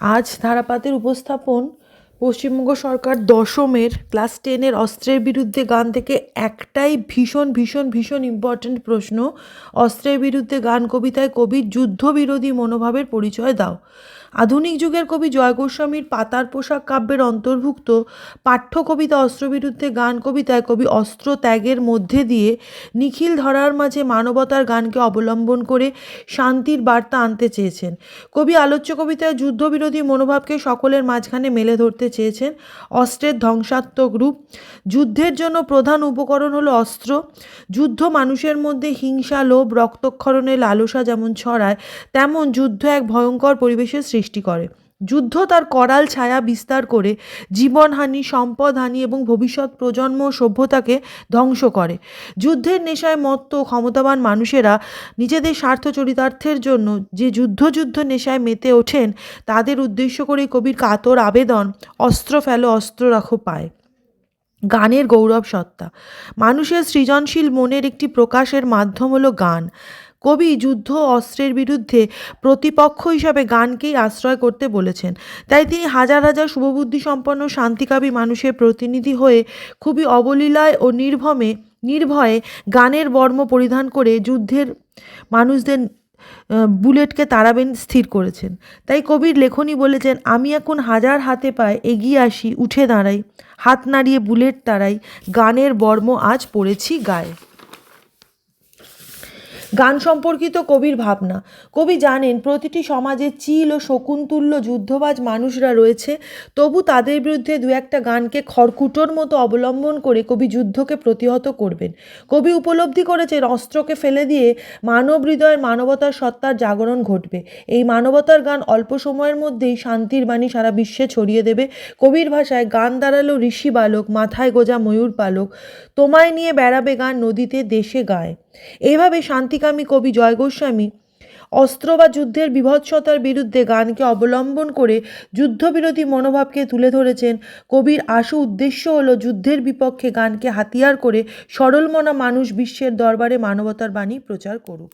আজ ধারাপাতের উপস্থাপন পশ্চিমবঙ্গ সরকার দশমের ক্লাস 10-এর অস্ত্রের বিরুদ্ধে গান থেকে একটাই ভীষণ ভীষণ ভীষণ ইম্পর্ট্যান্ট প্রশ্ন। অস্ত্রের বিরুদ্ধে গান কবিতায় কবির যুদ্ধবিরোধী মনোভাবের পরিচয় দাও। আধুনিক যুগের কবি জয় গোস্বামীর পাতার পোশাক কাব্যের অন্তর্ভুক্ত পাঠ্য কবিতা অস্ত্রবিরুদ্ধে গান কবিতায় কবি অস্ত্র ত্যাগের মধ্যে দিয়ে নিখিল ধরার মাঝে মানবতার গানকে অবলম্বন করে শান্তির বার্তা আনতে চেয়েছেন। কবি আলোচ্য কবিতায় যুদ্ধবিরোধী মনোভাবকে সকলের মাঝখানে মেলে ধরতে চেয়েছেন। অস্ত্রের ধ্বংসাত্মক রূপ। যুদ্ধের জন্য প্রধান উপকরণ হলো অস্ত্র। যুদ্ধ মানুষের মধ্যে হিংসা, লোভ, রক্তক্ষরণের লালসা যেমন ছড়ায়, তেমন যুদ্ধ এক ভয়ঙ্কর পরিবেশের সৃষ্টি করে। যুদ্ধ তার করাল ছায়া বিস্তার করে জীবনহানি, সম্পদহানি এবং ভবিষ্যৎ প্রজন্ম ও সভ্যতাকে ধ্বংস করে। যুদ্ধের নেশায় মত্ত ক্ষমতাবান মানুষেরা নিজেদের স্বার্থ চরিতার্থের জন্য যে যুদ্ধ নেশায় মেতে ওঠেন, তাদের উদ্দেশ্য করে কবির কাতর আবেদন, অস্ত্র ফেলো, অস্ত্র রাখো পায়। গানের গৌরব সত্তা। মানুষের সৃজনশীল মনের একটি প্রকাশের মাধ্যম হলো গান। কবি যুদ্ধ ও অস্ত্রের বিরুদ্ধে প্রতিপক্ষ হিসাবে গানকেই আশ্রয় করতে বলেছেন। তাই তিনি হাজার হাজার শুভবুদ্ধি সম্পন্ন শান্তিকামী মানুষের প্রতিনিধি হয়ে খুবই অবলীলায় ও নির্ভয়ে গানের বর্ম পরিধান করে যুদ্ধের মানুষদের বুলেটকে তাড়াবেন স্থির করেছেন। তাই কবির লেখনী বলেছেন, আমি এখন হাজার হাতে পায়ে এগিয়ে আসি, উঠে দাঁড়াই, হাত নাড়িয়ে বুলেট তাড়াই, গানের বর্ম আজ পড়েছি গায়ে। গান সম্পর্কিত কবির ভাবনা। কবি জানেন প্রতিটি সমাজে চিল ও শকুনতুল্য যুদ্ধবাজ মানুষরা রয়েছে, তবু তাদের বিরুদ্ধে দু একটা গানকে খড়কুটোর মতো অবলম্বন করে কবি যুদ্ধকে প্রতিহত করবেন। কবি উপলব্ধি করেছেন অস্ত্রকে ফেলে দিয়ে মানব হৃদয়ের মানবতার সত্তার জাগরণ ঘটবে। এই মানবতার গান অল্প সময়ের মধ্যেই শান্তির বাণী সারা বিশ্বে ছড়িয়ে দেবে। কবির ভাষায়, গান দাঁড়ালো ঋষি বালক, মাথায় গোজা ময়ূর পালক, তোমায় নিয়ে বেড়াবে গান নদীতে দেশে গায়। এইভাবে শান্তিকামী কবি জয় গোস্বামী অস্ত্র বা যুদ্ধের বীভৎসতার বিরুদ্ধে গানকে অবলম্বন করে যুদ্ধবিরোধী মনোভাবকে তুলে ধরেছেন। কবির আশু উদ্দেশ্য হলো যুদ্ধের বিপক্ষে গানকে হাতিয়ার করে সরল মনা মানুষ বিশ্বের দরবারে মানবতার বাণী প্রচার করুক।